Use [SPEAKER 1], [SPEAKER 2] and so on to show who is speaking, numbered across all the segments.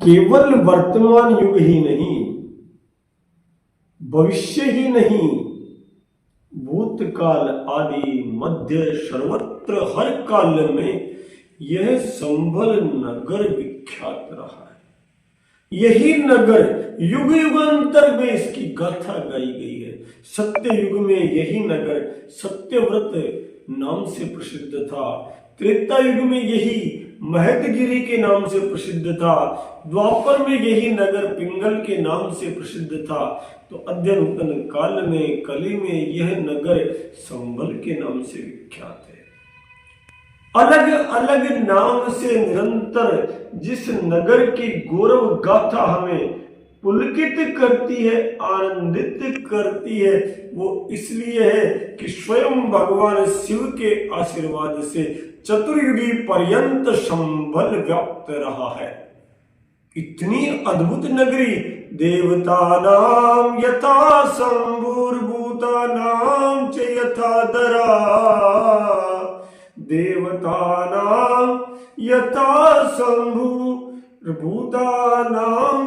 [SPEAKER 1] केवल वर्तमान युग ही नहीं, भविष्य ही नहीं, भूतकाल आदि मध्य सर्वत्र हर काल में यह संभल नगर विख्यात रहा है। यही नगर युग युगांतर में इसकी गाथा गाई गई है। सत्य युग में यही नगर सत्यव्रत नाम से प्रसिद्ध था। त्रेता युग में यही महतगिरी के नाम से प्रसिद्ध था। द्वापर में यही नगर पिंगल के नाम से प्रसिद्ध था। तो अद्यतन काल में कली में यह नगर संभल के नाम से विख्यात है। अलग अलग नाम से निरंतर जिस नगर की गौरव गाथा हमें पुलकित करती है, आनंदित करती है, वो इसलिए है कि स्वयं भगवान शिव के आशीर्वाद से चतुर्युगी पर्यंत संभल व्याप्त रहा है। इतनी अद्भुत नगरी देवता नाम यथा संभूर्भूता नाम च यथा दरा, देवता नाम यथा संभूर्भूतानां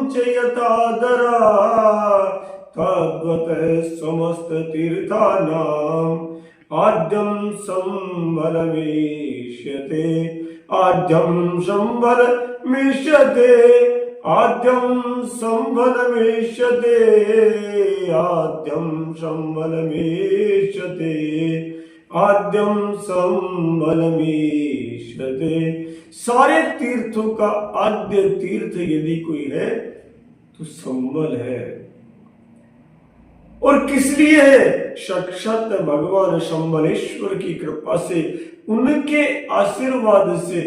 [SPEAKER 1] च यथा दरा, तद्वत् समस्त तीर्थानाम् आद्यं संबलमेष्यते, आद्यं संबलमेष्यते, आद्यं संबलमेष्यते, आद्यं संबलमेष्यते, आद्यं संबलमेष्यते। सारे तीर्थों का आद्य तीर्थ यदि कोई है तो संबल है। और किस लिए है? साक्षात भगवान संबलेश्वर की कृपा से, उनके आशीर्वाद से,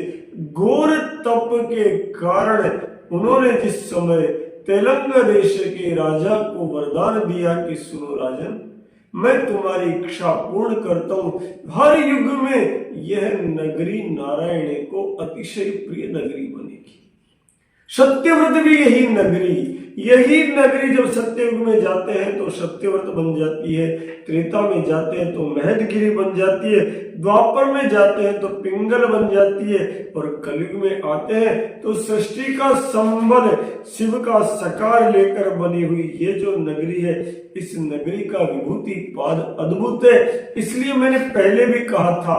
[SPEAKER 1] घोर तप के कारण उन्होंने जिस समय तेलंग देश के राजा को वरदान दिया कि सुनो राजन, मैं तुम्हारी इच्छा पूर्ण करता हूं, हर युग में यह नगरी नारायण को अतिशय प्रिय नगरी बनेगी। सत्यव्रत भी यही नगरी जब सत्ययुग में जाते हैं तो सत्यव्रत बन जाती है, त्रेता में जाते हैं तो महतगिरी बन जाती है, द्वापर में जाते हैं तो पिंगल बन जाती है, और कलयुग में आते हैं तो सृष्टि का संबल शिव का सकार लेकर बनी हुई ये जो नगरी है, इस नगरी का विभूति पाद अद्भुत है। इसलिए मैंने पहले भी कहा था,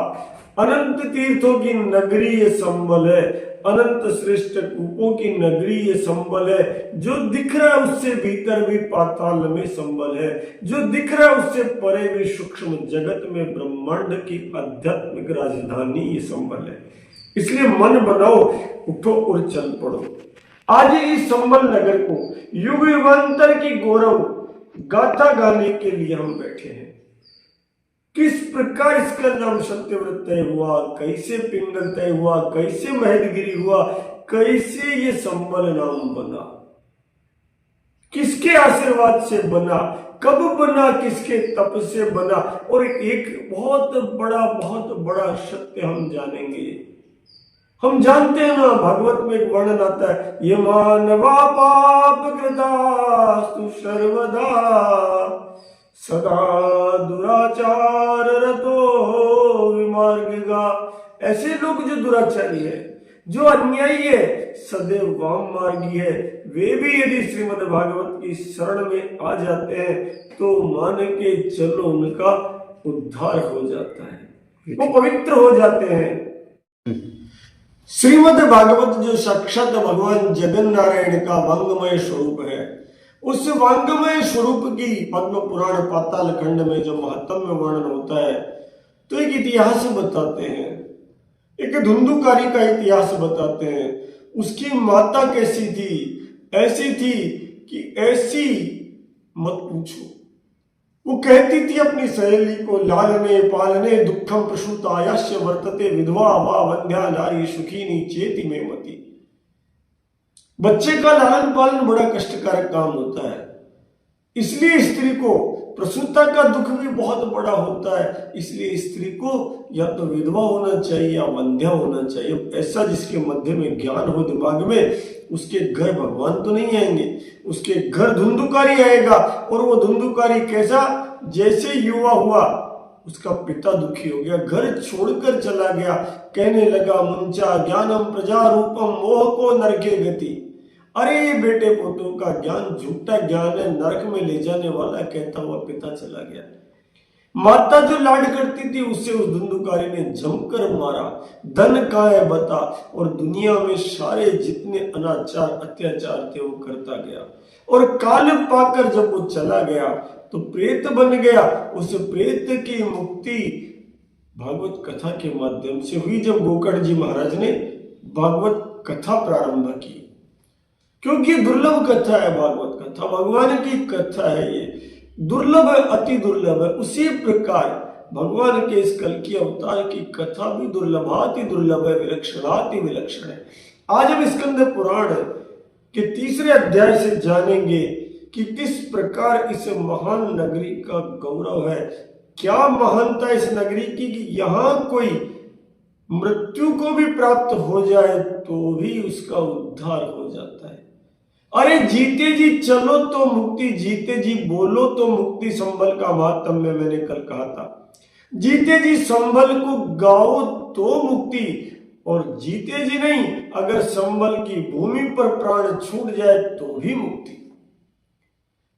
[SPEAKER 1] अनंत तीर्थों की नगरी ये संबल है, अनंत श्रेष्ठ कूपों की नगरी ये संबल है। जो दिख रहा है उससे भीतर भी पाताल में संबल है, जो दिख रहा है उससे परे भी सूक्ष्म जगत में ब्रह्मांड की आध्यात्मिक राजधानी ये संबल है। इसलिए मन बनाओ, उठो और चल पड़ो। आज इस संबल नगर को युग युगांतर की गौरव गाथा गाने के लिए हम बैठे हैं। किस प्रकार इसका नाम सत्यव्रत तय हुआ, कैसे पिंगल तय हुआ, कैसे महतगिरी हुआ, कैसे ये संबल नाम बना, किसके आशीर्वाद से बना, कब बना, किसके तप से बना। और एक बहुत बड़ा सत्य हम जानेंगे। हम जानते हैं ना, भागवत में एक वर्णन आता है, ये मानवा पाप कृतास्तु सर्वदा सदा दुराचार रतो विमार्गिगा। ऐसे लोग जो दुराचारी है, जो अन्यायी है, सदैव वाम मार्गी है, वे भी यदि श्रीमद् भागवत की शरण में आ जाते हैं तो मान के चलो उनका उद्धार हो जाता है, वो पवित्र हो जाते हैं। श्रीमद् भागवत जो साक्षात भगवान जगन नारायण का वांगमय स्वरूप है, उस वांगमय स्वरूप की पद्म पुराण पाताल खंड में जो महात्म्य वर्णन होता है तो एक इतिहास बताते हैं, एक धुंधुकारी का इतिहास बताते हैं। उसकी माता कैसी थी? ऐसी थी कि ऐसी मत पूछो। वो कहती थी अपनी सहेली को, लालने पालने दुखम प्रसूतायास्य वर्तते विधवा वा वंध्या नारी सुखीनी चेति में मती। बच्चे का लालन पालन बड़ा कष्टकारक काम होता है, इसलिए स्त्री को प्रसूता का दुख भी बहुत बड़ा होता है। इसलिए स्त्री को या तो विधवा होना चाहिए या वंध्या होना चाहिए, ऐसा जिसके मध्य में ज्ञान हो दिमाग में। उसके घर भगवान तो नहीं आएंगे, उसके घर धुंधुकारी आएगा। और वो धुंधुकारी कैसा? जैसे युवा हुआ उसका पिता दुखी हो गया, घर छोड़कर चला गया, कहने लगा मुंचा ज्ञानम प्रजा रूपम मोह को नरके गति। अरे बेटे पोतों का ज्ञान झूठा ज्ञान है, नरक में ले जाने वाला, कहता हुआ पिता चला गया। माता जो लाड करती थी उससे उस धुंधुकारी ने जमकर मारा। धन कहाँ है बता, और दुनिया में सारे जितने अनाचार अत्याचार थे वो करता गया। और काल पाकर जब वो चला गया तो प्रेत बन गया। उस प्रेत की मुक्ति भागवत कथा के माध्यम से हुई, जब गोकर्ण जी महाराज ने भागवत कथा प्रारंभ की। क्योंकि दुर्लभ कथा है भागवत कथा, भगवान की कथा है, ये दुर्लभ है, अति दुर्लभ है। उसी प्रकार भगवान के इस कल की अवतार की कथा भी दुर्लभाति दुर्लभ है, विलक्षणाति विलक्षण है। आज हम स्कंद पुराण के 3 अध्याय से जानेंगे कि किस प्रकार इस महान नगरी का गौरव है। क्या महानता इस नगरी की कि यहाँ कोई मृत्यु को भी प्राप्त हो जाए तो भी उसका उद्धार हो जाता है। अरे जीते जी चलो तो मुक्ति, जीते जी बोलो तो मुक्ति। संबल का महात्म्य मैंने कल कहा था, जीते जी संबल को गाओ तो मुक्ति, और जीते जी नहीं, अगर संबल की भूमि पर प्राण छूट जाए तो भी मुक्ति,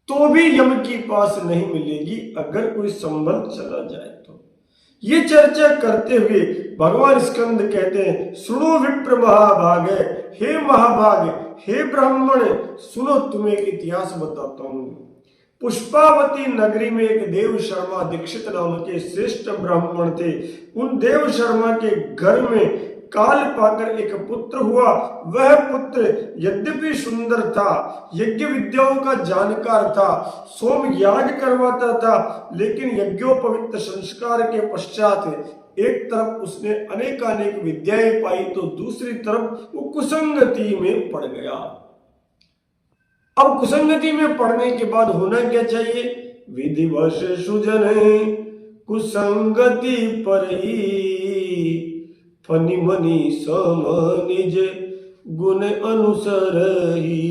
[SPEAKER 1] तो भी यम की पास नहीं मिलेगी अगर कोई संबल चला जाए तो। ये चर्चा करते हुए भगवान स्कंद कहते हैं, सुनो विप्र महाभाग, हे महाभाग, हे ब्राह्मण, सुनो तुम्हें एक इतिहास बताता हूं। पुष्पावती नगरी में एक देव शर्मा दीक्षित नाम के श्रेष्ठ ब्राह्मण थे। उन देव शर्मा के घर में काल पाकर एक पुत्र हुआ। वह पुत्र यद्यपि सुंदर था, यज्ञ विद्याओं का जानकार था, सोम याग करवाता था, लेकिन यज्ञोपवित संस्कार के पश्चात एक तरफ उसने अनेकानेक विद्याएं पाई तो दूसरी तरफ वो कुसंगति में पड़ गया। अब कुसंगति में पड़ने के बाद होना क्या चाहिए? विधिवश सुजन कुसंगति परई, फनि मनि सम निज गुण अनुसरही।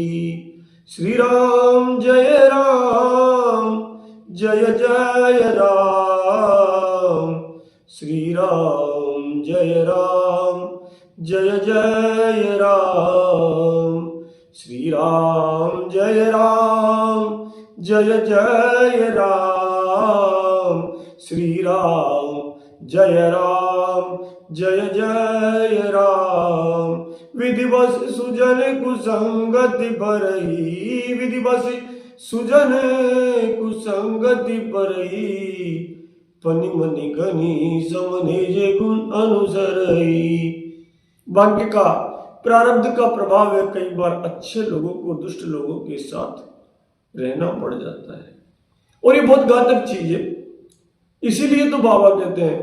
[SPEAKER 1] श्री राम जय राम, जय जय राम, श्री राम जय राम, जय जय राम, श्री राम जय राम, जय जय राम, श्री राम जय राम, जय जय राम। विधिवश सुजन कुसंगति परई, विधिवश सुजन कुसंगति परई, फनि मनि गनि सम निज गुण अनुसरई। भाग्य का, प्रारब्ध का प्रभाव है, कई बार अच्छे लोगों को दुष्ट लोगों के साथ रहना पड़ जाता है, और ये बहुत घातक चीज है। इसीलिए तो बाबा कहते हैं,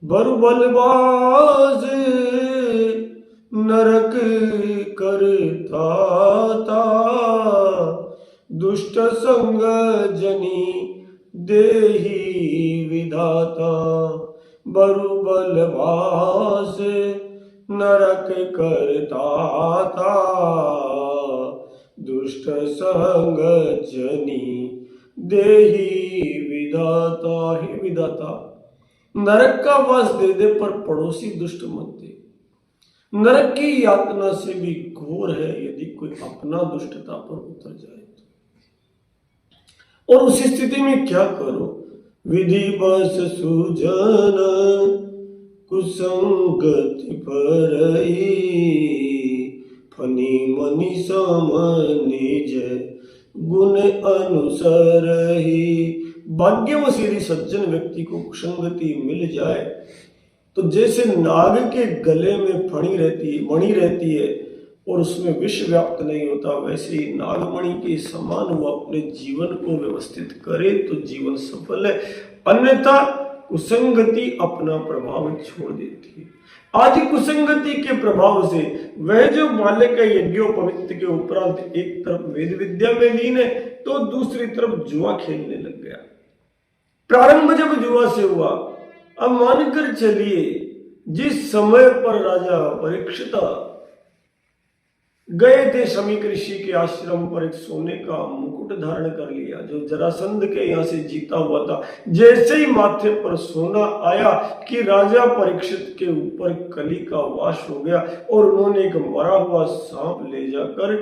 [SPEAKER 1] बरु बलबाज नरक करता था, दुष्ट संग जनी देही विधाता। बरु बलबाज नरक करता था, दुष्ट संग जनी देही विधाता। ही विधाता, नरक का वास दे दे पर पड़ोसी दुष्ट मत दे। नरक की यातना से भी घोर है यदि कोई अपना दुष्टता पर उतर जाए तो। और उस स्थिति में क्या करो? विधि बस सुजन कुसंगति परई, फनि मनि सम निज गुण अनुसरही। भाग्यवश यदि सज्जन व्यक्ति को कुसंगति मिल जाए तो जैसे नाग के गले में मणि रहती है और उसमें विष व्याप्त नहीं होता, वैसे ही नागमणि के समान वो अपने जीवन को व्यवस्थित करे तो जीवन सफल है, अन्यथा कुसंगति अपना प्रभाव छोड़ देती है। आज कुसंगति के प्रभाव से वह जो बालक है यज्ञोपवीत के उपरांत एक तरफ वेद विद्या में लीन है तो दूसरी तरफ जुआ खेलने लग गया। प्रारंभ जब जुआ से हुआ, अब मानकर चलिए जिस समय पर राजा परीक्षित गए थे शमीक ऋषि के आश्रम पर, एक सोने का मुकुट धारण कर लिया जो जरासंध के यहाँ से जीता हुआ था। जैसे ही माथे पर सोना आया कि राजा परीक्षित के ऊपर कली का वास हो गया और उन्होंने एक मरा हुआ सांप ले जाकर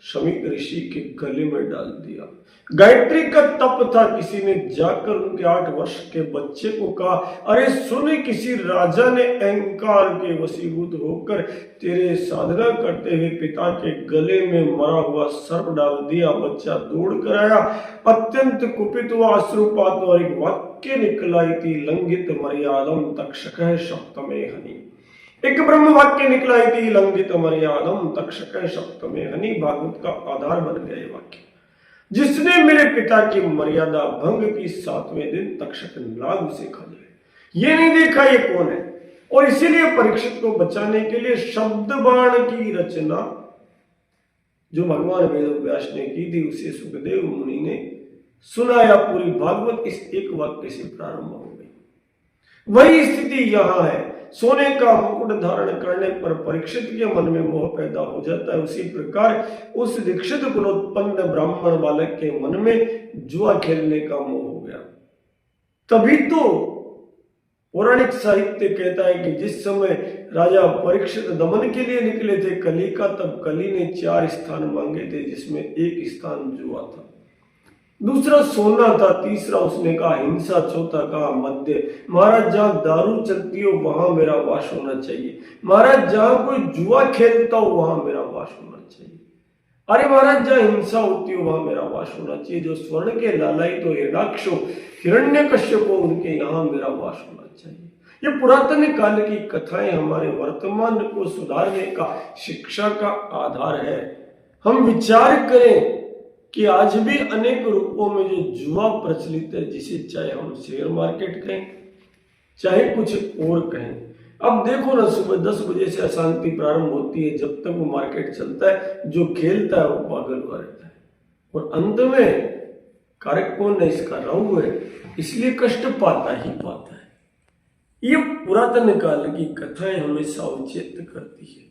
[SPEAKER 1] शमीक ऋषि के गले में डाल दिया। गायत्री का तप था। किसी ने जाकर उनके 8 वर्ष के बच्चे को कहा, अरे सुन, किसी राजा ने अहंकार के वशीभूत होकर तेरे साधना करते हुए पिता के गले में मरा हुआ सर्प डाल दिया। बच्चा दौड़ कर आया, अत्यंत कुपित हुआ, अश्रुपात और एक वाक्य निकला, इति लंघित मर्यादम तक्षकः सप्तमे हनि। एक ब्रह्म वाक्य निकला, इति लंघित मर्यादम तक्षकः सप्तमे हनि। भागवत का आधार बन गया ये वाक्य। जिसने मेरे पिता की मर्यादा भंग की, 7वें दिन तक्षक नाग उसे खा जाए। ये नहीं देखा ये कौन है। और इसीलिए परीक्षित को बचाने के लिए शब्द बाण की रचना जो भगवान वेद व्यास ने की थी, उसे सुखदेव मुनि ने सुनाया। पूरी भागवत इस एक वाक्य से प्रारंभ हो गई। वही स्थिति यहां है। सोने का मुकुट धारण करने पर परीक्षित के मन में मोह पैदा हो जाता है। उसी प्रकार उस दीक्षित कुलोत्पन्न ब्राह्मण बालक के मन में जुआ खेलने का मोह हो गया। तभी तो पौराणिक साहित्य कहता है कि जिस समय राजा परीक्षित दमन के लिए निकले थे कली का, तब कली ने 4 स्थान मांगे थे, जिसमें एक स्थान जुआ था, दूसरा सोना था, तीसरा उसने कहा हिंसा, चौथा कहा मद्य। महाराज जहां दारू चलती हो वहां मेरा वास होना चाहिए। महाराज जहां कोई जुआ खेलता हो वहां मेरा वास होना चाहिए। अरे महाराज जहां हिंसा होती हो वहां मेरा वास होना चाहिए। जो स्वर्ण के लालायित हो, हिरणाक्ष हो, हिरण्यकश्यप हो, उनके यहाँ मेरा वास होना चाहिए। ये पुरातन काल की कथाएं हमारे वर्तमान को सुधारने का, शिक्षा का आधार है। हम विचार करें कि आज भी अनेक रूपों में जो जुआ प्रचलित है, जिसे चाहे हम शेयर मार्केट कहें, चाहे कुछ और कहें। अब देखो ना, सुबह 10 बजे से अशांति प्रारंभ होती है, जब तक वो मार्केट चलता है जो खेलता है वो पागल हुआ रहता है, और अंत में कारक कौन है इसका? राहु है, इसलिए कष्ट पाता ही पाता है। ये पुरातन काल की कथाएं हमें सावचेत करती है,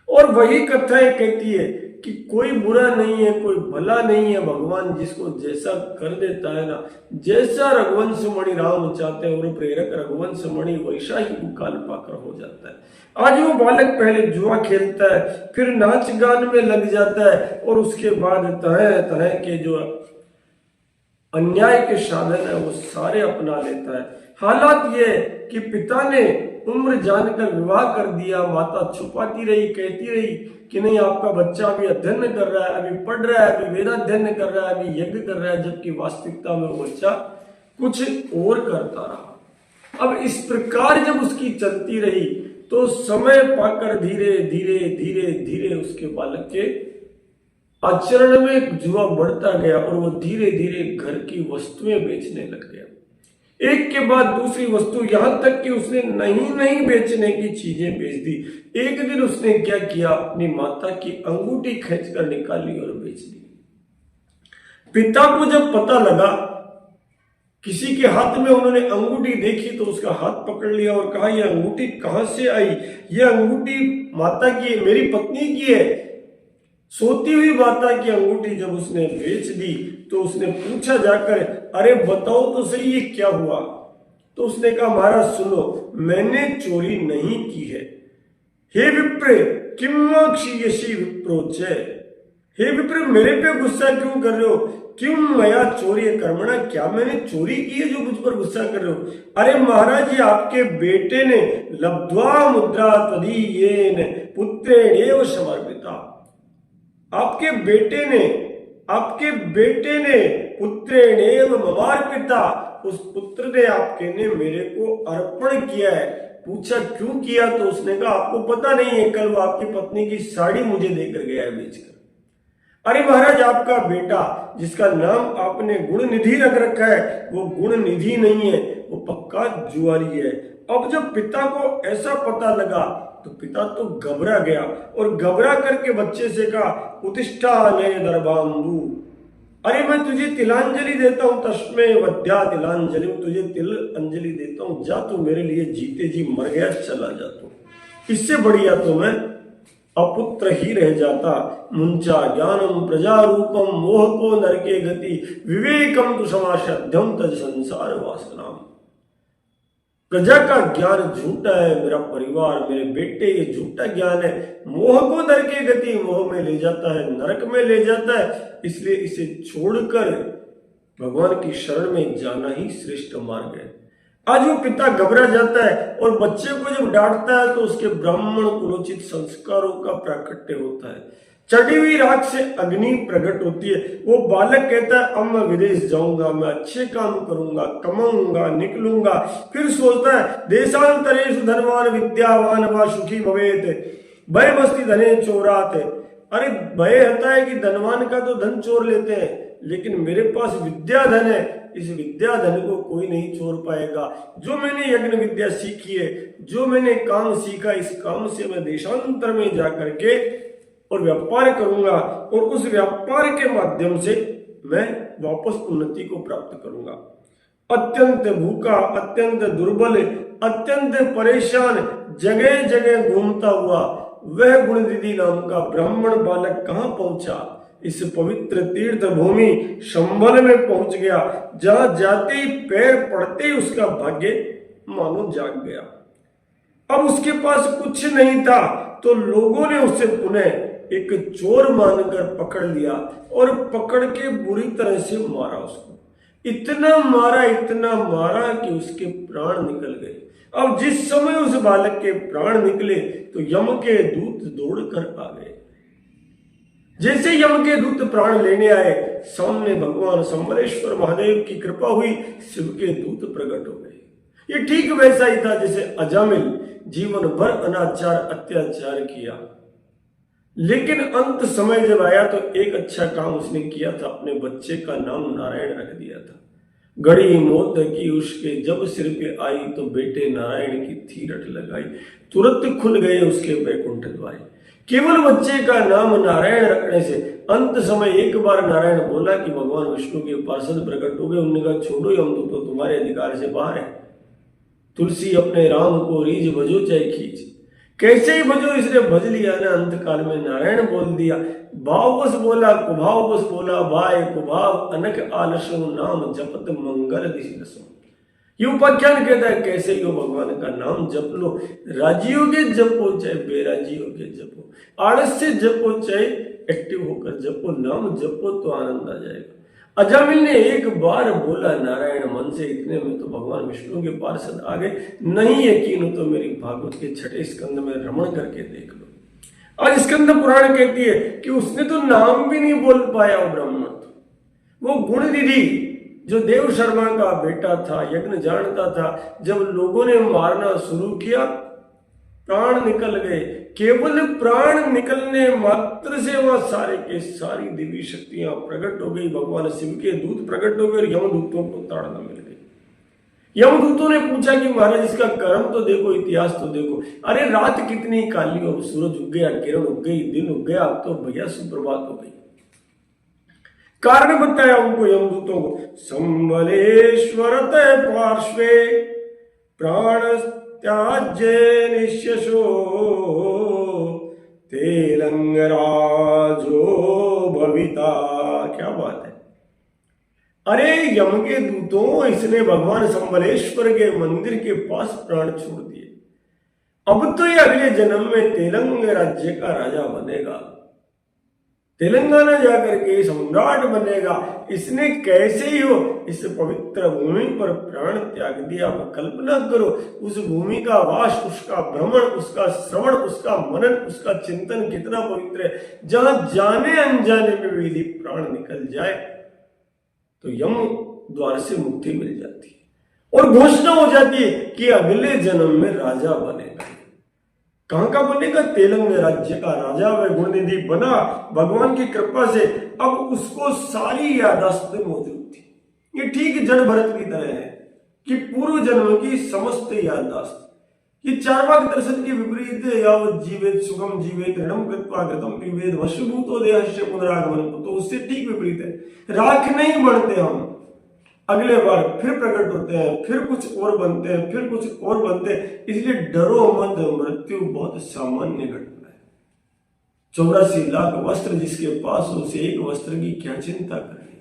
[SPEAKER 1] और वही कथाएं कहती है कि कोई बुरा नहीं है, कोई भला नहीं है। भगवान जिसको जैसा कर देता है ना, जैसा रघुवंश मणि राम चाहते हैं और प्रेरक रघुवंश मणि वैसा ही काल पाकर हो जाता है। आज वो बालक पहले जुआ खेलता है, फिर नाच गान में लग जाता है, और उसके बाद तरह तरह के जो अन्याय के साधन है वो सारे अपना लेता है। हालात ये कि पिता ने उम्र जानकर विवाह कर दिया, माता छुपाती रही, कहती रही कि नहीं आपका बच्चा अभी अध्ययन कर रहा है, अभी पढ़ रहा है, अभी वेदाध्ययन कर रहा है, अभी यज्ञ कर रहा है, जबकि वास्तविकता में वो बच्चा कुछ और करता रहा। अब इस प्रकार जब उसकी चलती रही तो समय पाकर धीरे धीरे धीरे धीरे उसके बालक के आचरण में जुआ बढ़ता गया, और वो धीरे धीरे घर की वस्तुएं बेचने लग गया, एक के बाद दूसरी वस्तु, यहां तक कि उसने नहीं बेचने की चीजें बेच दी। एक दिन उसने क्या किया, अपनी माता की अंगूठी खींचकर निकाली और बेच दी। पिता को जब पता लगा, किसी के हाथ में उन्होंने अंगूठी देखी तो उसका हाथ पकड़ लिया और कहा यह अंगूठी कहां से आई? यह अंगूठी माता की, मेरी पत्नी की है। सोती हुई माता की अंगूठी जब उसने बेच दी तो उसने पूछा जाकर, अरे बताओ तो सही ये क्या हुआ? तो उसने कहा महाराज सुनो, मैंने चोरी नहीं की है। हे विप्र किम्मक्षयसि विप्रोचे, हे विप्र मेरे पे गुस्सा क्यों कर रहे हो? क्यों मया चोरी कर्मणा, क्या मैंने चोरी की है जो मुझ पर गुस्सा कर रहे हो? अरे महाराज ये आपके बेटे ने लब्ध्वा मुद्रा तदीयेन पुत्रेणेव समर्पिता, आपके बेटे ने पुत्रेणेव ममार्पिता, उस पुत्र ने आपके ने मेरे को अर्पण किया है। पूछा क्यों किया? तो उसने कहा आपको पता नहीं है, कल वो आपकी पत्नी की साड़ी मुझे देकर गया है बेचकर। अरे महाराज आपका बेटा जिसका नाम आपने गुण निधि रख रखा है, वो गुण निधि नहीं है, वो पक्का जुआरी है। अब जब पिता को ऐसा पता लगा तो पिता तो घबरा गया, और घबरा करके बच्चे से कहा उत्तिष्ठा नय दर्भांबु, अरे मैं तुझे तिलांजलि देता हूं, तस्मै वध्या तिलांजलि, तुझे तिल अंजलि देता हूं, जा तू मेरे लिए जीते जी मर गया, चला जा तू, इससे बढ़िया तो मैं अपुत्र ही रह जाता। मुंचा ज्ञानम प्रजारूपम मोह को नरके गति, विवेकम तु समाशध्यम तज संसार वासनाम। प्रजा का ज्ञान झूठा है, मेरा परिवार, मेरे बेटे, ये झूठा ज्ञान है। मोह को नर की गति मोह में ले जाता है, नरक में ले जाता है। इसलिए इसे छोड़कर भगवान की शरण में जाना ही श्रेष्ठ मार्ग है। आज वो पिता घबरा जाता है और बच्चे को जब डांटता है तो उसके ब्राह्मण कुलोचित संस्कारों का प्राकट्य होता है। चढ़ी हुई राख से अग्नि प्रकट होती है। वो बालक कहता है अब मैं विदेश जाऊंगा, मैं अच्छे काम करूंगा, कमाऊंगा, निकलूंगा। फिर सोचता है देशांतरेषु धनवान विद्यावान व सुखी भवेत भयमस्ति धने चोरात। अरे भय होता है कि धनवान का तो धन चोर लेते हैं, लेकिन मेरे पास विद्या धन है, इस विद्या धन को कोई नहीं चोर पाएगा। जो मैंने यज्ञ विद्या सीखी है, जो मैंने काम सीखा, इस काम से मैं देशांतर में जाकर के और व्यापार करूंगा और उस व्यापार के माध्यम से मैं वापस उन्नति को प्राप्त करूंगा। अत्यंत भूखा, अत्यंत दुर्बल, अत्यंत परेशान, जगह जगह घूमता हुआ वह गुणनिधि नाम का ब्राह्मण बालक कहां पहुंचा? इस पवित्र तीर्थ भूमि संबल में पहुंच गया, जहां जाते ही पैर पड़ते ही उसका भाग्य मानो जाग गया। अब उसके पास कुछ नहीं था तो लोगों ने उसे पुनः एक चोर मानकर पकड़ लिया और पकड़ के बुरी तरह से मारा उसको। इतना मारा कि उसके प्राण निकल गए। अब जिस समय उस बालक के प्राण निकले तो यम के दूत दौड़कर आ गए। जैसे यम के दूत प्राण लेने आए, सामने भगवान संबलेश्वर महादेव की कृपा हुई, शिव के दूत प्रकट हो गए। ये ठीक वैसा ही था जैसे अजामिल जीवन भर अनाचार अत्याचार किया, लेकिन अंत समय जब आया तो एक अच्छा काम उसने किया था, अपने बच्चे का नाम नारायण रख दिया था। घड़ी मौत की उसके जब सिर पे आई तो बेटे नारायण की थी रट लगाई, तुरंत खुल गए उसके वैकुंठ द्वार। केवल बच्चे का नाम नारायण रखने से अंत समय एक बार नारायण बोला कि भगवान विष्णु के पार्षद प्रकट हो गए। उन्होंने कहा छोड़ो, हम तो तुम्हारे अधिकार से बाहर है। तुलसी अपने राम को रीझ भजो चाहे खींच, कैसे ही भजो, इसने भज लिया ना। अंत काल में नारायण बोल दिया, भाववश बोला, कुभाववश बोला, भाई कुभाव अनक आलसो नाम जपत मंगल दिशि दसो। ये उपाख्यान कहता है कैसे यो भगवान का नाम जप लो, राजी होके जपो चाहे बेराजी होके जपो, आलस से जपो चाहे एक्टिव होकर जपो, नाम जपो तो आनंद आ जाएगा। अजामिल ने एक बार बोला नारायण मन से, इतने में तो भगवान विष्णु के पार्षद आ गए। नहीं यकीन हो तो मेरी भागवत के 6 स्कंद में रमण करके देख लो। आज स्कंद पुराण कहती है कि उसने तो नाम भी नहीं बोल पाया वो ब्राह्मण। वो गुणनिधि जो देव शर्मा का बेटा था, यज्ञ जानता था, जब लोगों ने मारना शुरू किया प्राण निकल गए। केवल प्राण निकलने मात्र से वहां सारे के सारी देवी शक्तियां प्रकट हो गई। भगवान शिव के दूत प्रकट हो गए और यमदूतों को ताड़ना मिल गई। यमदूतों ने पूछा कि महाराज इसका कर्म तो देखो, इतिहास तो देखो। अरे रात कितनी काली हो, सूरज उग गया, किरण उग गई, दिन उग गया, अब तो भैया सुप्रभात हो गई। कारण बताया उनको यमदूतों को, संबलेश्वर पार्श्वे प्राण त्याज्य निश्यशो तेलंगराजो भविता। क्या बात है। अरे यम के दूतों, इसने भगवान संबलेश्वर के मंदिर के पास प्राण छोड़ दिए। अब तो ये अगले जन्म में तेलंग राज्य का राजा बनेगा, तेलंगाना जाकर के सम्राट बनेगा। इसने कैसे ही हो इस पवित्र भूमि पर प्राण त्याग दिया। आप कल्पना करो, उस भूमि का वास, उसका भ्रमण, उसका श्रवण, उसका मनन, उसका चिंतन कितना पवित्र है। जहां जाने अनजाने में भी यदि प्राण निकल जाए तो यम द्वार से मुक्ति मिल जाती है और घोषणा हो जाती है कि अगले जन्म में राजा बनेगा। कहां का बनेगा? तेलंग राज्य का राजा वह गुणनिधि बना भगवान की कृपा से। अब उसको सारी याददाश्त मौजूद थी। ये ठीक जड़ भरत की तरह है कि पूर्व जन्म की समस्त याददाश्त। ये चार्वाक दर्शन के विपरीत है। यावत् जीवेत सुखम जीवेत ऋणम कृत्वा घृतम पिबेत वशभूतो देहस्य पुनरागमन। तो उससे ठीक विपरीत है। राख नहीं बनते हम, अगले बार फिर प्रकट होते हैं, फिर कुछ और बनते हैं, फिर कुछ और बनते हैं। इसलिए डरो मत, मृत्यु बहुत सामान्य घटना है। 84 लाख वस्त्र जिसके पास हो, उसे एक वस्त्र की क्या चिंता करनी।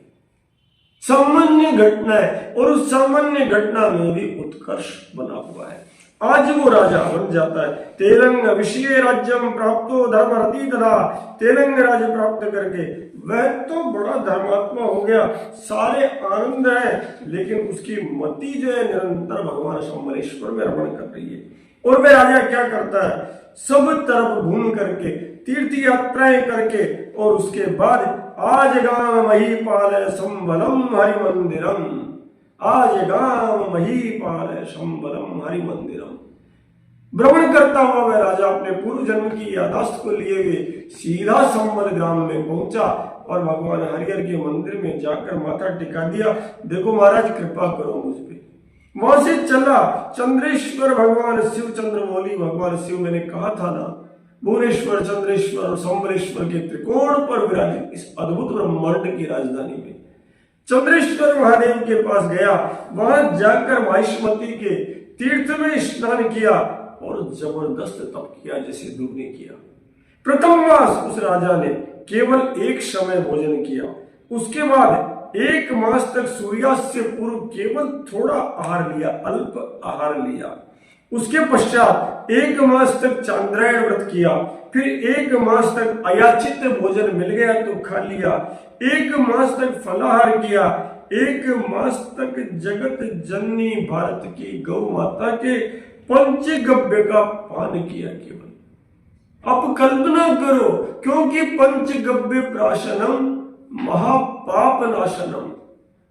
[SPEAKER 1] सामान्य घटना है और उस सामान्य घटना में भी उत्कर्ष बना हुआ है। आज वो राजा बन जाता है। तेलंग विषय राज्यम प्राप्तो धर्म अतीतदा, तेलंग राज्य प्राप्त करके वह तो बड़ा धर्मात्मा हो गया, सारे आनंद है, लेकिन उसकी मति जो है निरंतर भगवान शंबरेश्वर में रमण कर रही है। और वह राजा क्या करता है, सब तरफ घूम करके तीर्थ यात्राएं करके और उसके बाद आज गाम महीपाल संबलम हरि मंदिरम, आज गाम महीपाल संबलम हरि मंदिरम, भ्रमण करता हुआ वह राजा अपने पूर्व जन्म की यादाश्त को लिए हुए सीधा संबल ग्राम में पहुंचा और भगवान हरिहर के मंदिर में जाकर माथा टिका दिया। देखो महाराज कृपा करो मुझ पे। वहां से चला चंद्रेश्वर भगवान शिव, चंद्रमौली भगवान शिव, मैंने कहा था ना, भुवनेश्वर, चंद्रेश्वर और संबलेश्वर के त्रिकोण पर विराजित इस अद्भुत ब्रह्मांड की राजधानी में चंद्रेश्वर महादेव के पास गया। वहां जाकर महिष्मती के तीर्थ में स्नान किया और जबरदस्त तप किया जैसे ध्रुव ने किया। प्रथम मास उस राजा ने केवल एक समय भोजन किया, उसके बाद एक मास तक सूर्यास्त से पूर्व केवल थोड़ा आहार लिया, अल्प आहार लिया। उसके पश्चात एक मास तक चांद्रायण व्रत किया, फिर एक मास तक अयाचित भोजन मिल गया तो खा लिया, एक मास तक फलाहार किया, एक मास तक जगत जननी भारत की गौ माता के पंचगव्य का पान किया केवल। अब कल्पना करो, क्योंकि पंचगव्य प्राशनम महापाप नाशनम,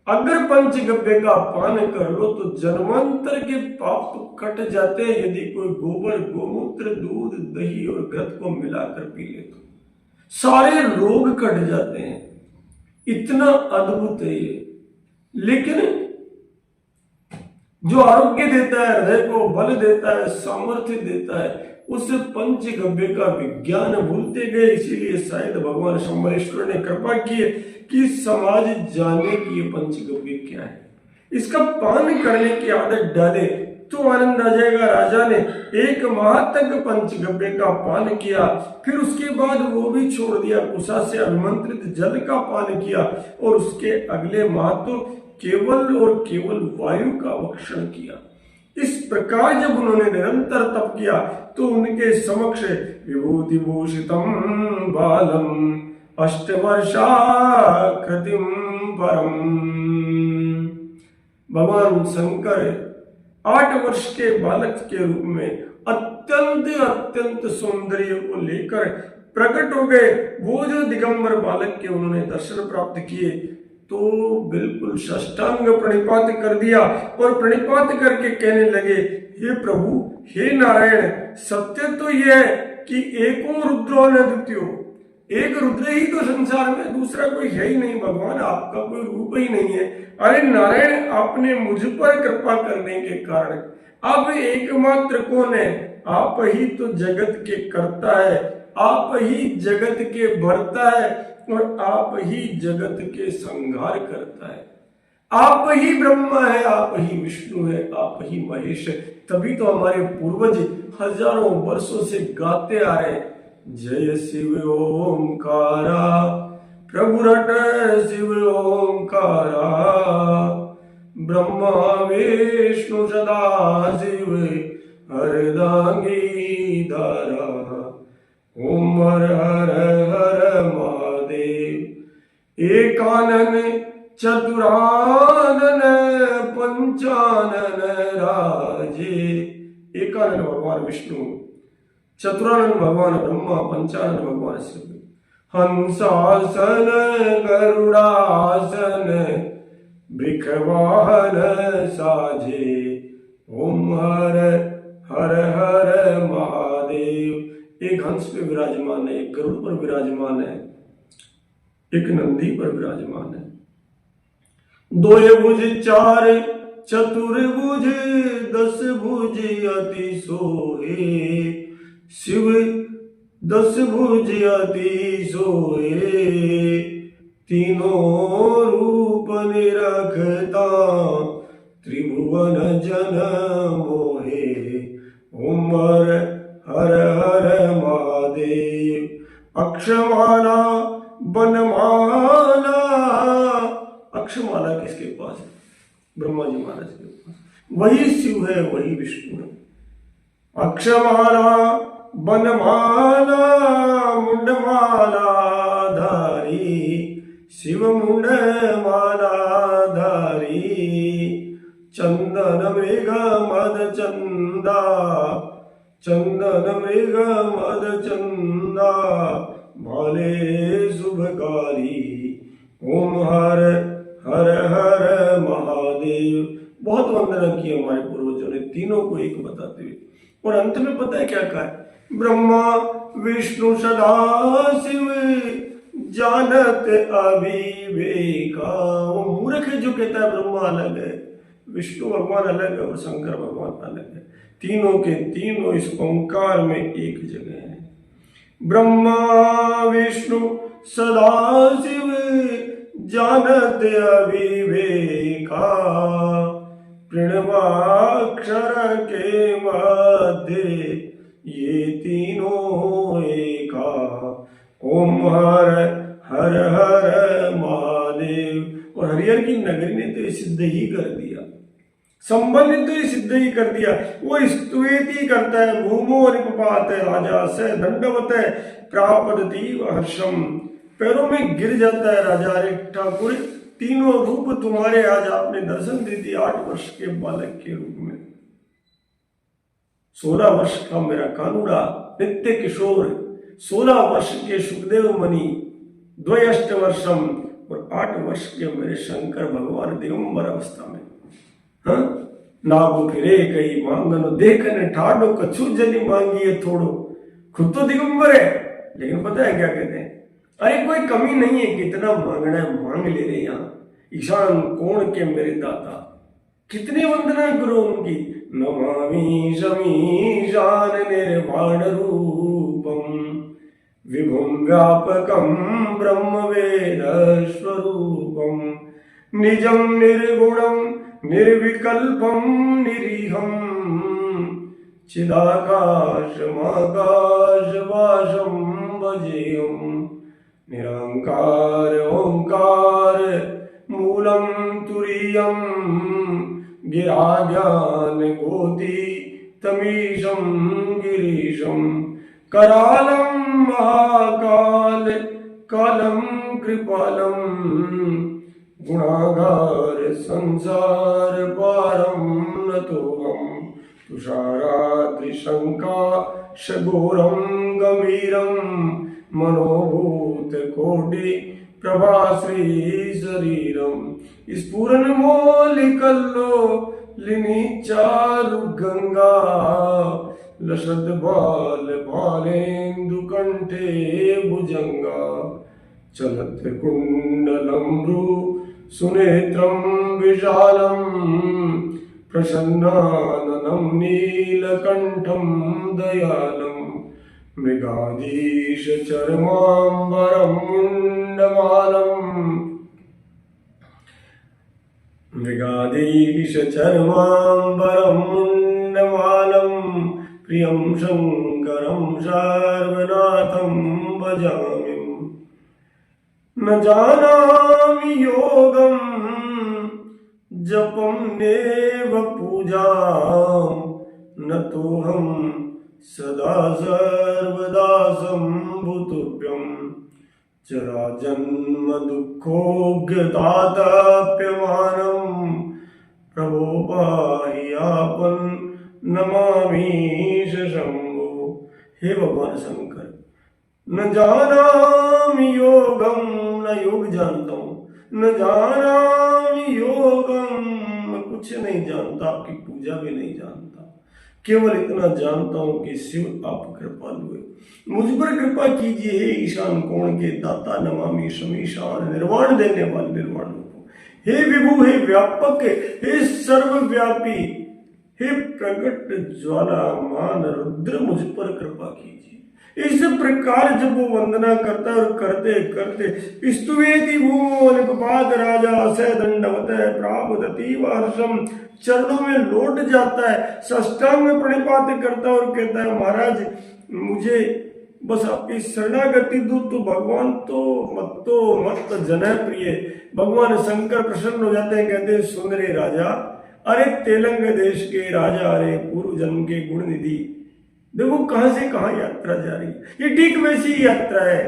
[SPEAKER 1] अगर पंचगव्य का पान कर लो तो जन्मांतर के पाप तो कट जाते हैं। यदि कोई गोबर, गोमूत्र, दूध, दही और घृत को मिलाकर पी ले तो सारे रोग कट जाते हैं। इतना अद्भुत है ये। लेकिन जो आरोग्य देता है, हृदय को बल देता है, सामर्थ्य देता है, उस पंचगव्य का विज्ञान भूलते गए। इसीलिए शायद भगवान शंबरेश्वर ने कृपा की है कि समाज जाने कि ये पंचगव्य क्या है, इसका पान करने की आदत डाले तो आनंद आ जाएगा। राजा ने एक माह तक पंचगव्य का पान किया, फिर उसके बाद वो भी छोड़ दिया, कुशा से अभिमंत्रित जल का पान किया और उसके अगले माह तो केवल और केवल वायु का भक्षण किया। इस प्रकार जब उन्होंने निरंतर तप किया तो उनके समक्ष विभूति भूषितम बालम अष्टवर्षा कृतिम परम, भगवान शंकर 8 वर्ष के बालक के रूप में अत्यंत सौंदर्य को लेकर प्रकट हो गए। वो जो दिगंबर बालक के उन्होंने दर्शन प्राप्त किए तो बिल्कुल साष्टांग प्रणिपात कर दिया और प्रणिपात करके कहने लगे, हे प्रभु, हे नारायण, सत्य तो यह है कि एको रुद्रो न द्वितीयो, एक रुद्र ही तो संसार में, दूसरा कोई है ही नहीं। भगवान आपका कोई रूप ही नहीं है। अरे नारायण, आपने मुझ पर कृपा करने के कारण अब एकमात्र कौन है? आप ही तो जगत के कर्ता है, आप ही जगत के भरता है और आप ही जगत के संहार करता है। आप ही ब्रह्मा है, आप ही विष्णु है, आप ही महेश है। तभी तो हमारे पूर्वज हजारों वर्षों से गाते आ रहे, जय शिव ओंकारा, प्रभु रट शिव ओंकारा, ब्रह्मा विष्णु सदा शिव हरदांगी धारा, ओम हर हर हर महादेव, एकानन चतुरानन पंचानन राजे। एकानन भगवान विष्णु, चतुरानन भगवान ब्रह्मा, पंचानन भगवान शिव। हंसासन गरुड़ासन वृषवाहन साजे, ओम हर हर हर महादेव। एक हंस पे विराजमान है, एक गरुड़ पर विराजमान है, एक नंदी पर विराजमान है। दोय भुज चार चतुर्भुज, 10 भुज अति सोहे, शिव 10 भुज अति सोहे, तीनों रूप निरखता त्रिभुवन जन मोहे, ओम हर हर महादेव। अक्षमाला बनमाला, अक्षमाला किसके पास है? ब्रह्मा जी महाराज के पास। वही शिव है, वही विष्णु है। अक्षमाला बनमाला मुंडमाला धारी, शिव मुंडमाला धारी, चंदन मृग मद चंदा, चंदन मृग मद चंदा, भाले शुभकारी, ओम हर हर हर महादेव। बहुत वंदना की हमारे पूर्वजों ने, तीनों को एक बताते हुए। और अंत में पता है क्या कहा है? ब्रह्मा विष्णु सदा शिव जानत अविवेका। वो मूर्ख है जो कहता है ब्रह्मा अलग है, विष्णु भगवान अलग है और शंकर भगवान अलग है। तीनों के तीनों इस ओंकार में एक जगह है। ब्रह्मा विष्णु सदा शिव जानत अविवेका, प्रणवाक्षर के मध्य ये तीनों एका, ओम हर हर हर महादेव। और हरिहर की नगरी ने तो ये सिद्ध ही कर दिया, संबल ने तो ये सिद्ध ही कर दिया। वो स्तुति करता है, भूमो निपपात राजा से दंडवत प्रापदति हर्षम, पैरों में गिर जाता है राजा। अरे ठाकुर, तीनों रूप तुम्हारे आज आपने दर्शन दे दिए। 8 वर्ष के बालक के रूप में, 16 वर्ष का मेरा कानूड़ा नित्य किशोर, 16 वर्ष के सुखदेव मणि, द्वयष्ट वर्षम, और 8 वर्ष के मेरे शंकर भगवान दिगंबर अवस्था में। हाँ, नागो फिरे कई मांगनो देखने ठाडो कछु जनी मांगी है थोड़ो। खुद तो दिगंबर है, लेकिन पता है क्या कहते हैं? अरे कोई कमी नहीं है, कितना मांगना है मांग ले रहे। यहाँ ईशान कोण के मेरे दाता, कितनी वंदना करो उनकी। नमामि शमीशान निर्वाण रूपम, विभुम व्यापकम ब्रह्म वेद स्वरूपम, निजम निर्गुणम निर्विकल्पम निरीहम, चिदाकाशमाकाशवासम भजेयम, निरंकार ओंकार मूलम तुरीयम, गिराज्ञान गोति तमीशम गिरीशम, करालम महाकाल कालम कृपालम, गुणागार संसार पारम नतोहम, तुषाराद्रिशंका शघोरम गंभीरम, मनोभूत कोटि प्रभाश्री शरीरम, स्फुरन मौलिकल्लो लिनि चारु गंगा, लसद बाल बालेन्दु कंठे भुजंगा, चलत कुंडलम रु सुनेत्रम विशालम, प्रसन्नाननं नीलकंठम दयालम, मृगाधीश चर्मांबरम मुंडमालम, मृगाधीश चर्मांबरम मुंडमालम, प्रियं शंकरं सर्वनाथं भजामि। न जानामि योगं जपं नेव पूजां, न तोऽहं सदा सर्वदा सम्भुतुभ्यं, जरा जन्म दुःखोऽज्ञतातप्यमानं, प्रभो पाहि आपन नमामीश शंभो। हे भगवान शंकर, न जानामि योगम, न योग जानता हूं, न जानामि योगम, मैं कुछ नहीं जानता, आपकी पूजा भी नहीं जानता, केवल इतना जानता हूं कि शिव आप कृपालु है, मुझ पर कृपा कीजिए। हे ईशान कोण के दाता, नमामि शमीशान, निर्वाण देने वाले निर्वाण को, हे विभु, हे व्यापक, हे सर्वव्यापी, हे प्रकट ज्वाला मान रुद्र, मुझ पर कृपा कीजिए। इस प्रकार जब वो वंदना करता और करते करते स्तुवेति भूमो निपपात राजा से दंडवत प्रापदति हर्षम, चरणों में लौट जाता है, साष्टांग में प्रणिपात करता और कहता है महाराज मुझे बस आपकी शरणागति दो तो भगवान तो मत जन प्रिय। भगवान शंकर प्रसन्न हो जाते हैं, कहते हैं सुन रे राजा, अरे तेलंग देश के राजा, अरे पूर्व जन्म के गुण निधि। देखो कहां से कहां यात्रा जा रही है। ये ठीक वैसी यात्रा है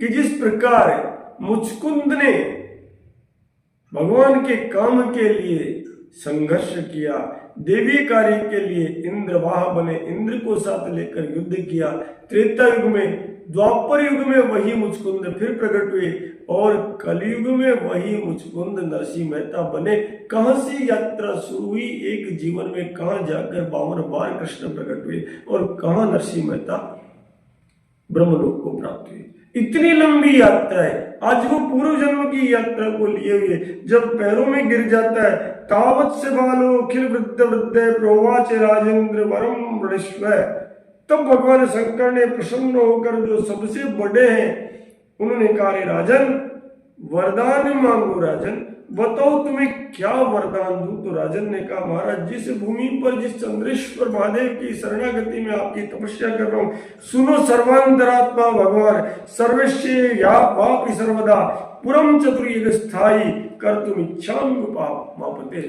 [SPEAKER 1] कि जिस प्रकार मुचकुंद ने भगवान के काम के लिए संघर्ष किया, देवी कार्य के लिए इंद्रवाह बने, इंद्र को साथ लेकर युद्ध किया। त्रेता युग में, द्वापर युग में वही मुचकुंद फिर प्रकट हुए और कलयुग में वही मुचकुंद नरसिंह मेहता बने। कहां से यात्रा शुरू हुई, एक जीवन में कहां जाकर 52 बार कृष्ण प्रकट हुए और कहां नरसिंह मेहता ब्रह्मलोक को प्राप्त हुए। इतनी लंबी यात्रा है। आज वो पूर्व जन्म की यात्रा को लिए हुए जब पैरों में गिर जाता है, तावत से बालो खिल वृद्ध वृद्ध प्रोवाच राजेंद्र वरम वृष्व, तब भगवान शंकर ने प्रसन्न होकर जो सबसे बड़े हैं उन्होंने कहा, राजन वरदान मांगो। राजन बताओ तुम्हें क्या वरदान दूं। तो राजन ने कहा, महाराज जिस भूमि पर जिस चंद्रेश्वर महादेव की शरणागति में आपकी तपस्या कर रहा हूं, सुनो सर्वांतरात्मा भगवान सर्वस्य या वापि सर्वदा पुरम चतुर्युग स्थायी कर तुम इच्छापते।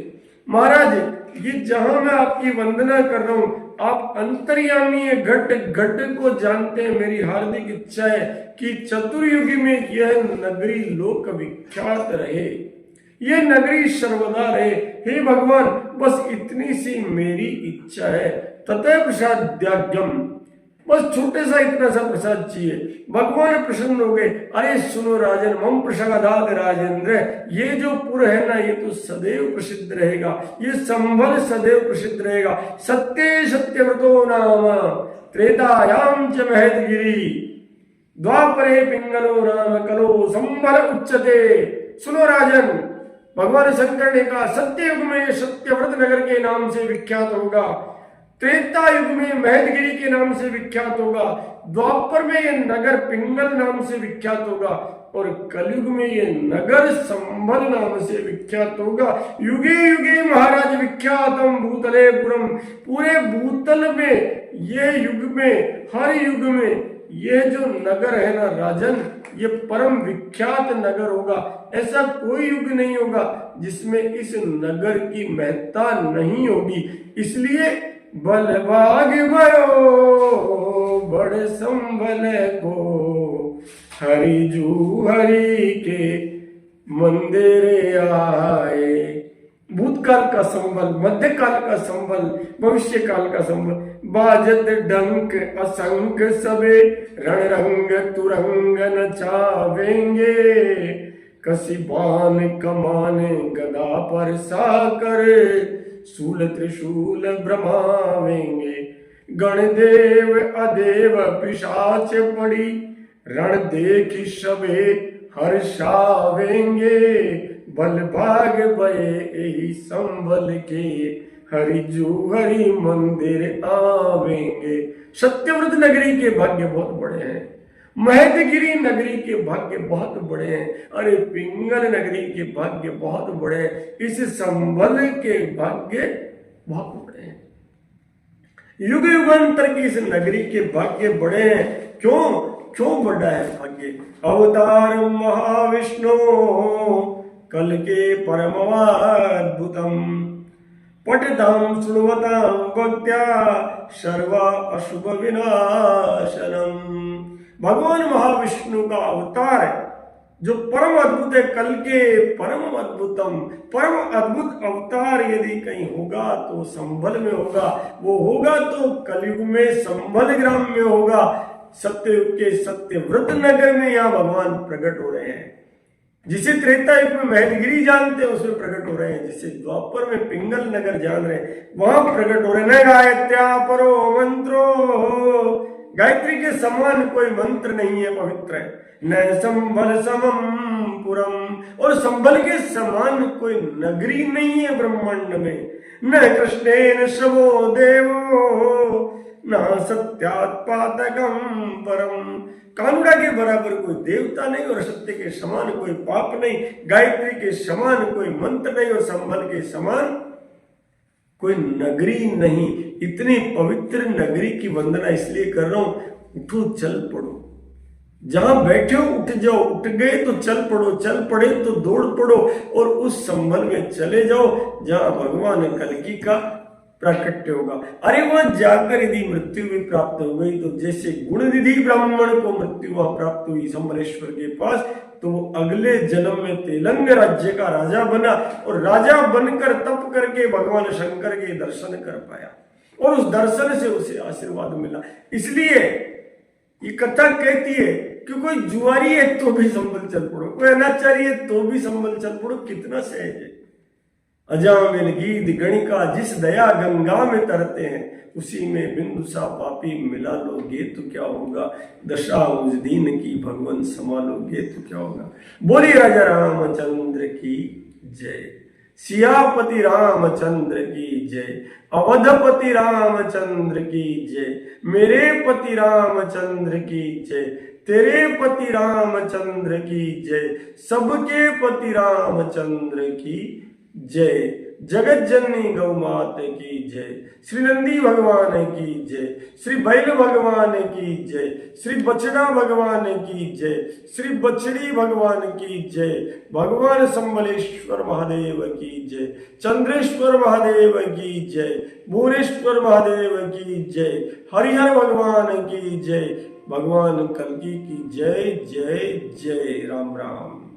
[SPEAKER 1] महाराज ये जहां मैं आपकी वंदना कर रहा हूं, आप अंतर्यामी घट घट को जानते हैं। मेरी हार्दिक इच्छा है कि चतुर्युगी में यह नगरी लोक विख्यात रहे, ये नगरी सर्वदा रहे। हे भगवान बस इतनी सी मेरी इच्छा है। ततः प्रसाद्याज्ञम, बस छोटे सा इतना सा प्रसाद चाहिए। भगवान प्रसन्न हो गए। अरे सुनो राजन, मम प्रसादात राजेंद्र, ये जो पुर है ना ये तो सदैव प्रसिद्ध रहेगा, ये संभल सदैव प्रसिद्ध रहेगा। सत्य सत्यव्रतो नाम त्रेतायाम च महदगिरी द्वापरे पिंगलो राम कलो संभल उच्चते। सुनो राजन, भगवान शंकर ने कहा सत्ययुग में सत्यव्रत नगर के नाम से विख्यात होगा, त्रेता युग में महदगिरी के नाम से विख्यात होगा, द्वापर में यह नगर पिंगल नाम से विख्यात होगा और कलयुग में यह नगर संभल नाम से विख्यात होगा। युगे युगे महाराज विख्यातम भूतले पुरम, पूरे भूतल में ये युग में हर युग में ये जो नगर है ना राजन, ये परम विख्यात नगर होगा। ऐसा कोई युग नहीं होगा जिसमें इस नगर की महत्ता नहीं होगी। इसलिए बल भाग भयो बड़े संभल को, हरिजू हरि के मंदिर आए। भूतकाल का संबल, मध्यकाल का संबल, भविष्य काल का संबल। बाजत डंक असंख सबे, रण रंग तुरंग नचावेंगे, कसी बान कमान गदा पर साकर, सूल त्रिशूल भ्रमावेंगे। गणदेव अदेव पिशाच पड़ी, रण देखी सबे हर्षावेंगे। बल भाग भये यही संभल के, हरिजू हरि मंदिर आवेंगे। सत्यव्रत नगरी के भाग्य बहुत बड़े हैं, महदगिरी नगरी के भाग्य बहुत बड़े हैं, अरे पिंगल नगरी के भाग्य बहुत बड़े हैं, इस संभल के भाग्य बहुत बड़े हैं। युग युगांतर की इस नगरी के भाग्य बड़े हैं। क्यों बड़ा है भाग्य? अवतार महाविष्णु कल के परमवाद्भुतम, पठताम श्रुणवताम भक्त्या सर्वा अशुभ विनाशनम। भगवान महाविष्णु का अवतार है जो परम अद्भुत है, कल के परम अद्भुतम, परम अद्भुत अवतार यदि कहीं होगा तो संभल में होगा। वो होगा तो कलयुग में संभल ग्राम में होगा। सत्ययुग के सत्यव्रत नगर में यहाँ भगवान प्रकट हो रहे हैं। जिसे त्रेता युग में महदगिरी जानते हैं उसमें प्रकट हो रहे हैं, जिसे द्वापर में पिंगल नगर जान रहे हैं वहां प्रकट हो रहे हैं। न गायत्र्या परो मंत्रो, गायत्री के समान कोई मंत्र नहीं है पवित्र है। न संभल समम पुरम, और संभल के समान कोई नगरी नहीं है ब्रह्मांड में। न कृष्णेन शवो देवो, न सत्यात्पादकम परम, कानुड़ा के बराबर कोई देवता नहीं और सत्य के समान कोई पाप नहीं, गायत्री के समान कोई मंत्र नहीं और संभल के समान कोई नगरी नहीं। इतनी पवित्र नगरी की वंदना इसलिए कर रहा हूं, उठो चल पड़ो, जहां बैठे हो उठ जाओ, उठ गए तो चल पड़ो, चल पड़े तो दौड़ पड़ो और उस संबंध में चले जाओ जहां भगवान कल्कि का प्राकट्य होगा। अरे वहां जाकर यदि मृत्यु भी प्राप्त हो गई तो जैसे गुणनिधि ब्राह्मण को मृत्यु वहां प्राप्त हुई संबलेश्वर के पास, तो वो अगले जन्म में तेलंग राज्य का राजा बना और राजा बनकर तप करके भगवान शंकर के दर्शन कर पाया और उस दर्शन से उसे आशीर्वाद मिला। इसलिए ये कथा कहती है कि कोई जुआरी है तो भी संभल चल पड़ो, कोई अनाचारी है तो भी संभल चल पड़ो। कितना सहज है। अजामिल गीत गणिका जिस दया गंगा में तरते हैं, उसी में बिंदु सा पापी मिला लोगे तो क्या होगा। दशा उस दीन की भगवान संभालोगे तो क्या होगा। बोली राजा रामचंद्र की जय। सियापति रामचंद्र की जय। अवधपति रामचंद्र की जय। मेरे पति रामचंद्र की जय। तेरे पति रामचंद्र की जय। सबके पति रामचंद्र की जय। जगत जननी गौ माता की जय। श्री नंदी भगवान की जय। श्री बैल भगवान की जय। श्री बछड़ा भगवान की जय। श्री बछड़ी भगवान की जय। भगवान संबलेश्वर महादेव की जय। चंद्रेश्वर महादेव की जय। भुवनेश्वर महादेव की जय। हरिहर भगवान की जय। भगवान कल्कि की जय जय जय। राम राम।